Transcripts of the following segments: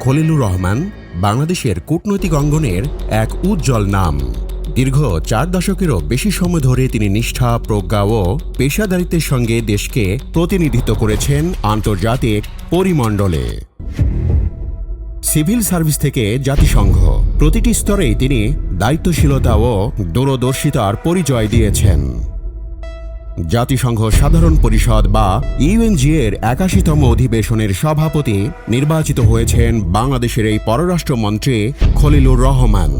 খলিলুর রহমান বাংলাদেশের কূটনৈতিক অঙ্গনের এক উজ্জ্বল নাম। দীর্ঘ 4 দশকেরও বেশি সময় ধরে তিনি নিষ্ঠা, প্রজ্ঞা ও পেশাদারিত্বের সঙ্গে দেশকে প্রতিনিধিত্ব করেছেন আন্তর্জাতিক পরিমণ্ডলে। সিভিল সার্ভিস থেকে জাতিসংঘ, প্রতিটি স্তরেই তিনি দায়িত্বশীলতা ও দূরদর্শিতার পরিচয় দিয়েছেন। জাতিসংঘ সাধারণ পরিষদ বা ইউএনজি এর ৮১তম অধিবেশনের সভাপতি নির্বাচিত হয়েছেন বাংলাদেশের এই পররাষ্ট্রমন্ত্রী খলিলুর রহমান।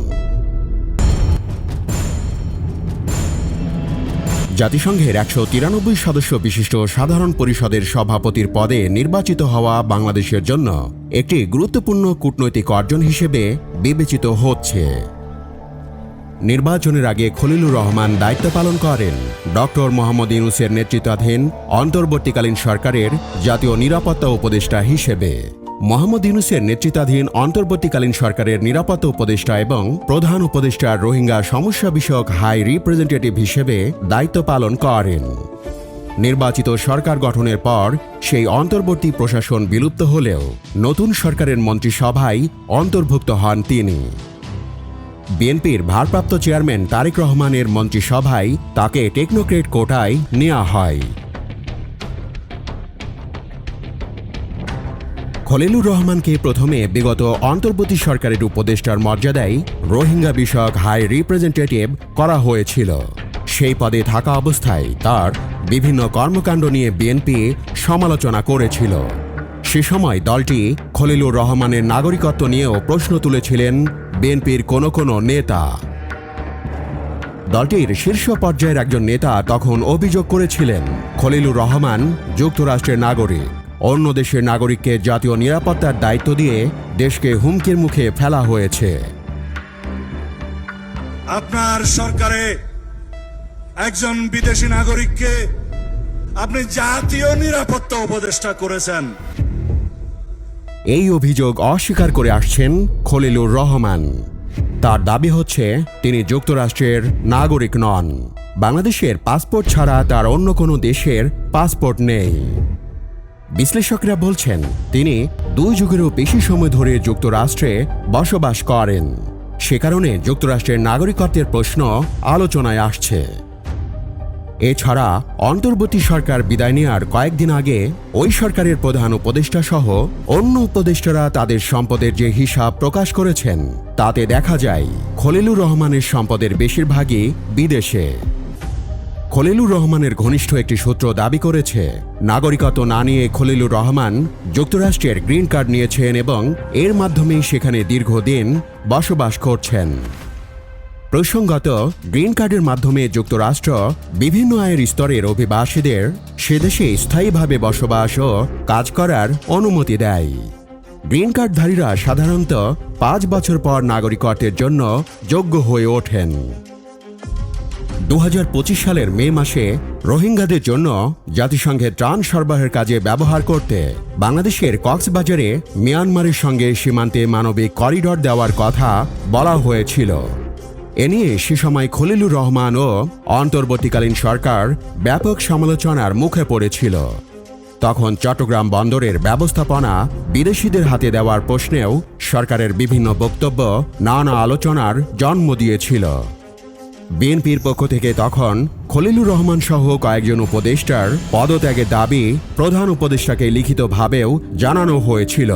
জাতিসংঘের ১৯৩ সদস্য বিশিষ্ট সাধারণ পরিষদের সভাপতির পদে নির্বাচিত হওয়া বাংলাদেশের জন্য একটি গুরুত্বপূর্ণ কূটনৈতিক অর্জন হিসেবে বিবেচিত হচ্ছে। নির্বাচনের আগে খলিলুর রহমান দায়িত্ব পালন করেন ডক্টর মোহাম্মদ ইউনূসের নেতৃত্বাধীন অন্তর্বর্তীকালীন সরকারের জাতীয় নিরাপত্তা উপদেষ্টা হিসেবে। মোহাম্মদ ইউনূসের নেতৃত্বাধীন অন্তর্বর্তীকালীন সরকারের নিরাপত্তা উপদেষ্টা এবং প্রধান উপদেষ্টার রোহিঙ্গা সমস্যা বিষয়ক হাই রিপ্রেজেন্টেটিভ হিসেবে দায়িত্ব পালন করেন। নির্বাচিত সরকার গঠনের পর সেই অন্তর্বর্তী প্রশাসন বিলুপ্ত হলেও নতুন সরকারের মন্ত্রিসভায় অন্তর্ভুক্ত হন তিনি। বিএনপির ভারপ্রাপ্ত চেয়ারম্যান তারেক রহমানের মন্ত্রিসভায় তাকে টেকনোক্রেট কোটায় নেওয়া হয়। খলিলুর রহমানকে প্রথমে বিগত অন্তর্বর্তী সরকারের উপদেষ্টার মর্যাদায় রোহিঙ্গা বিষয়ক হাই রিপ্রেজেন্টেটিভ করা হয়েছিল। সেই পদে থাকা অবস্থায় তার বিভিন্ন কর্মকাণ্ড নিয়ে বিএনপি সমালোচনা করেছিল। সে সময় দলটি খলিলুর রহমানের নাগরিকত্ব নিয়েও প্রশ্ন তুলেছিলেন বিএনপির কোনো নেতা। দলটির শীর্ষ পর্যায়ের একজন নেতা তখন অভিযোগ করেছিলেন খলিলুর রহমান যুক্তরাষ্ট্রের নাগরিক, অন্য দেশের নাগরিককে জাতীয় নিরাপত্তার দায়িত্ব দিয়ে দেশকে হুমকির মুখে ফেলা হয়েছে। আপনার সরকারে একজন বিদেশি নাগরিককে আপনি জাতীয় নিরাপত্তা উপদেষ্টা করেছেন। এই অভিযোগ অস্বীকার করে আসছেন খলিলুর রহমান। তার দাবি হচ্ছে তিনি যুক্তরাষ্ট্রের নাগরিক নন। বাংলাদেশের পাসপোর্ট ছাড়া তার অন্য কোনো দেশের পাসপোর্ট নেই। বিশ্লেষকরা বলছেন তিনি 2 যুগেরও বেশি সময় ধরে যুক্তরাষ্ট্রে বসবাস করেন। সে কারণে যুক্তরাষ্ট্রের নাগরিকত্বের প্রশ্ন আলোচনায় আসছে। এছাড়া অন্তর্বর্তী সরকার বিদায় নেওয়ার কয়েকদিন আগে ওই সরকারের প্রধান উপদেষ্টা সহ অন্য উপদেষ্টারা তাদের সম্পদের যে হিসাব প্রকাশ করেছেন তাতে দেখা যায় খলিলুর রহমানের সম্পদের বেশিরভাগই বিদেশে। খলিলুর রহমানের ঘনিষ্ঠ একটি সূত্র দাবি করেছে নাগরিকত্ব না নিয়ে খলিলুর রহমান যুক্তরাষ্ট্রের গ্রিন কার্ড নিয়েছেন এবং এর মাধ্যমেই সেখানে দীর্ঘদিন বসবাস করছেন। প্রসঙ্গত, গ্রিন কার্ডের মাধ্যমে যুক্তরাষ্ট্র বিভিন্ন আয়ের স্তরের অভিবাসীদের সেদেশে স্থায়ীভাবে বসবাস ও কাজ করার অনুমতি দেয়। গ্রিন কার্ডধারীরা সাধারণত 5 বছর পর নাগরিকত্বের জন্য যোগ্য হয়ে ওঠেন। 2025 সালের মে মাসে রোহিঙ্গাদের জন্য জাতিসংঘের ত্রাণ সরবরাহের কাজে ব্যবহার করতে বাংলাদেশের কক্সবাজারে মিয়ানমারের সঙ্গে সীমান্তে মানবিক করিডর দেওয়ার কথা বলা হয়েছিল। এ নিয়ে সে সময় খলিলুর রহমান ও অন্তর্বর্তীকালীন সরকার ব্যাপক সমালোচনার মুখে পড়েছিল। তখন চট্টগ্রাম বন্দরের ব্যবস্থাপনা বিদেশিদের হাতে দেওয়ার প্রশ্নেও সরকারের বিভিন্ন বক্তব্য নানা আলোচনার জন্ম দিয়েছিল। বিএনপির পক্ষ থেকে তখন খলিলুর রহমান সহ কয়েকজন উপদেষ্টার পদত্যাগের দাবি প্রধান উপদেষ্টাকে লিখিতভাবেও জানানো হয়েছিল।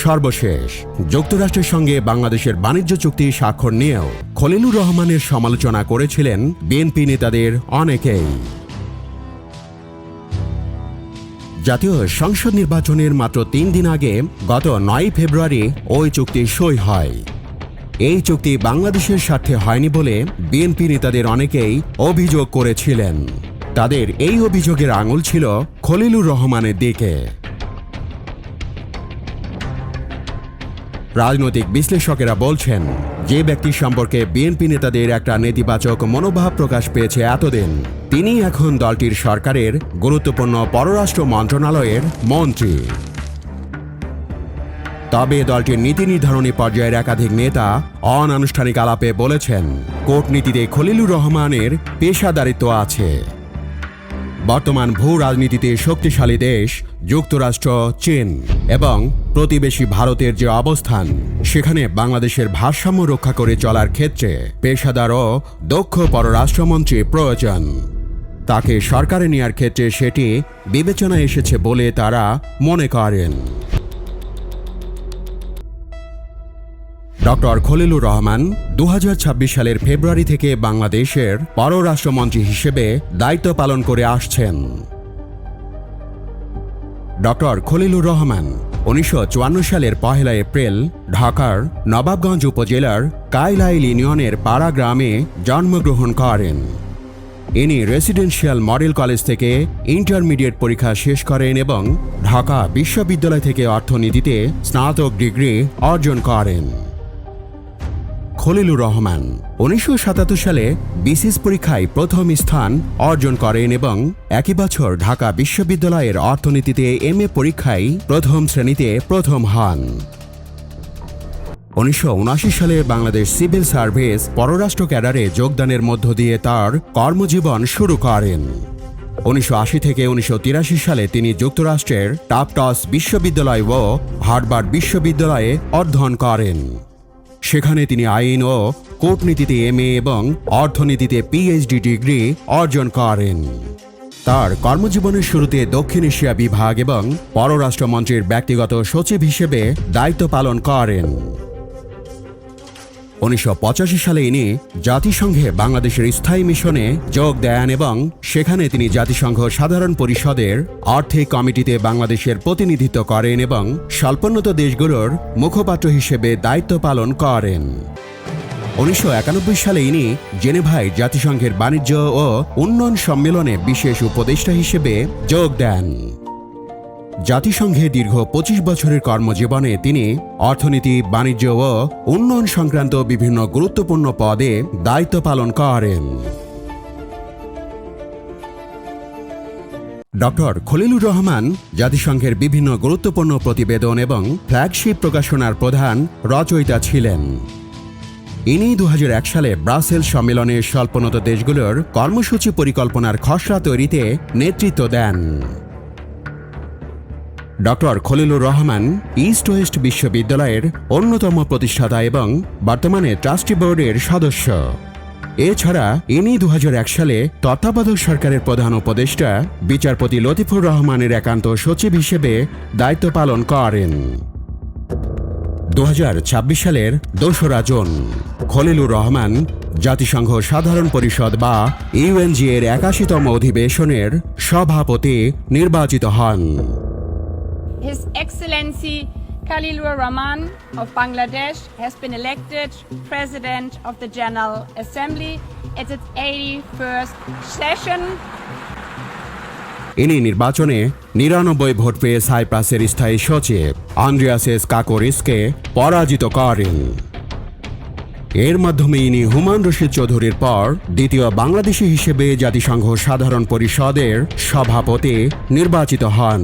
সর্বশেষ যুক্তরাষ্ট্রের সঙ্গে বাংলাদেশের বাণিজ্য চুক্তি স্বাক্ষর নিয়েও খলিলুর রহমানের সমালোচনা করেছিলেন বিএনপি নেতাদের অনেকেই। জাতীয় সংসদ নির্বাচনের মাত্র 3 দিন আগে গত 9 ফেব্রুয়ারি ওই চুক্তি সই হয়। এই চুক্তি বাংলাদেশের স্বার্থে হয়নি বলে বিএনপি নেতাদের অনেকেই অভিযোগ করেছিলেন। তাদের এই অভিযোগের আঙুল ছিল খলিলুর রহমানের দিকে। রাজনৈতিক বিশ্লেষকেরা বলছেন যে ব্যক্তি সম্পর্কে বিএনপি নেতাদের একটা নেতিবাচক মনোভাব প্রকাশ পেয়েছে এতদিন, তিনি এখন দলটির সরকারের গুরুত্বপূর্ণ পররাষ্ট্র মন্ত্রণালয়ের মন্ত্রী। তবে দলটির নীতি নির্ধারণী পর্যায়ের একাধিক নেতা অনানুষ্ঠানিক আলাপে বলেছেন কূটনীতিতে খলিলুর রহমানের পেশাদারিত্ব আছে। বর্তমান ভূ রাজনীতিতে শক্তিশালী দেশ যুক্তরাষ্ট্র, চীন এবং প্রতিবেশী ভারতের যে অবস্থান, সেখানে বাংলাদেশের ভারসাম্য রক্ষা করে চলার ক্ষেত্রে পেশাদার ও দক্ষ পররাষ্ট্রমন্ত্রী প্রয়োজন। তাকে সরকারে নেওয়ার ক্ষেত্রে সেটি বিবেচনায় এসেছে বলে তারা মনে করেন। ডক্টর খলিলুর রহমান 2026 সালের ফেব্রুয়ারি থেকে বাংলাদেশের পররাষ্ট্রমন্ত্রী হিসেবে দায়িত্ব পালন করে আসছেন। ডক্টর খলিলুর রহমান 1954 সালের 1 এপ্রিল ঢাকার নবাবগঞ্জ উপজেলার কাইলাইল ইউনিয়নের পাড়া গ্রামে জন্মগ্রহণ করেন। ইনি রেসিডেন্সিয়াল মডেল কলেজ থেকে ইন্টারমিডিয়েট পরীক্ষা শেষ করেন এবং ঢাকা বিশ্ববিদ্যালয় থেকে অর্থনীতিতে স্নাতক ডিগ্রি অর্জন করেন। খলিলুর রহমান 1977 সালে বিসিএস পরীক্ষায় প্রথম স্থান অর্জন করেন এবং একই বছর ঢাকা বিশ্ববিদ্যালয়ের অর্থনীতিতে এমএ পরীক্ষায় প্রথম শ্রেণীতে প্রথম হন। 1979 সালে বাংলাদেশ সিভিল সার্ভিস পররাষ্ট্র ক্যাডারে যোগদানের মধ্য দিয়ে তার কর্মজীবন শুরু করেন। 1980 থেকে 1983 সালে তিনি যুক্তরাষ্ট্রের টাফটস বিশ্ববিদ্যালয় ও হার্ভার্ড বিশ্ববিদ্যালয়ে অধ্যয়ন করেন। সেখানে তিনি আইন ও কূটনীতিতে এমএ এবং অর্থনীতিতে পিএইচডি ডিগ্রি অর্জন করেন। তার কর্মজীবনের শুরুতে দক্ষিণ এশিয়া বিভাগ এবং পররাষ্ট্রমন্ত্রীর ব্যক্তিগত সচিব হিসেবে দায়িত্ব পালন করেন। 1985 সালে ইনি জাতিসংঘে বাংলাদেশের স্থায়ী মিশনে যোগ দেন এবং সেখানে তিনি জাতিসংঘ সাধারণ পরিষদের আর্থিক কমিটিতে বাংলাদেশের প্রতিনিধিত্ব করেন এবং স্বল্পোন্নত দেশগুলোর মুখপাত্র হিসেবে দায়িত্ব পালন করেন। 1991 সালে ইনি জেনেভায় জাতিসংঘের বাণিজ্য ও উন্নয়ন সম্মেলনে বিশেষ উপদেষ্টা হিসেবে যোগ দেন। জাতিসংঘে দীর্ঘ 25 বছরের কর্মজীবনে তিনি অর্থনীতি, বাণিজ্য ও উন্নয়ন সংক্রান্ত বিভিন্ন গুরুত্বপূর্ণ পদে দায়িত্ব পালন করেন। ডক্টর খলিলুর রহমান জাতিসংঘের বিভিন্ন গুরুত্বপূর্ণ প্রতিবেদন এবং ফ্ল্যাগশিপ প্রকাশনার প্রধান রচয়িতা ছিলেন। ইনি 2001 সালে ব্রাসেলস সম্মেলনে স্বল্পোন্নত দেশগুলোর কর্মসূচি পরিকল্পনার খসড়া তৈরিতে নেতৃত্ব দেন। Doctor Khalilur Rahman east west বিশ্ববিদ্যালয়ের অন্যতম প্রতিষ্ঠাতা এবং বর্তমানে ট্রাস্টি বোর্ডের সদস্য। এছাড়া ইনি 2001 সালে তত্ত্বাবধায়ক সরকারের প্রধান উপদেষ্টা বিচারপতি লতিফুর রহমানের একান্ত সচিব হিসেবে দায়িত্ব পালন করেন। 2026 সালের 2রা জুন খলিলুর রহমান জাতিসংঘ সাধারণ পরিষদ বা ইউএনজি এর 81তম অধিবেশনের সভাপতি নির্বাচিত হন। His Excellency Khalilur Rahman of Bangladesh has been elected President of the General Assembly at its 81st session. ইনি নির্বাচনে 99 ভোট পেয়ে সাইপ্রাসের স্থায়ী সচিব আন্দ্রিয়াসেস কাকোরিসকে পরাজিত করেন। এর মাধ্যমে ইনি হুমায়ুন রশিদ চৌধুরীর পর দ্বিতীয় বাংলাদেশী হিসেবে জাতিসংঘ সাধারণ পরিষদের সভাপতি নির্বাচিত হন।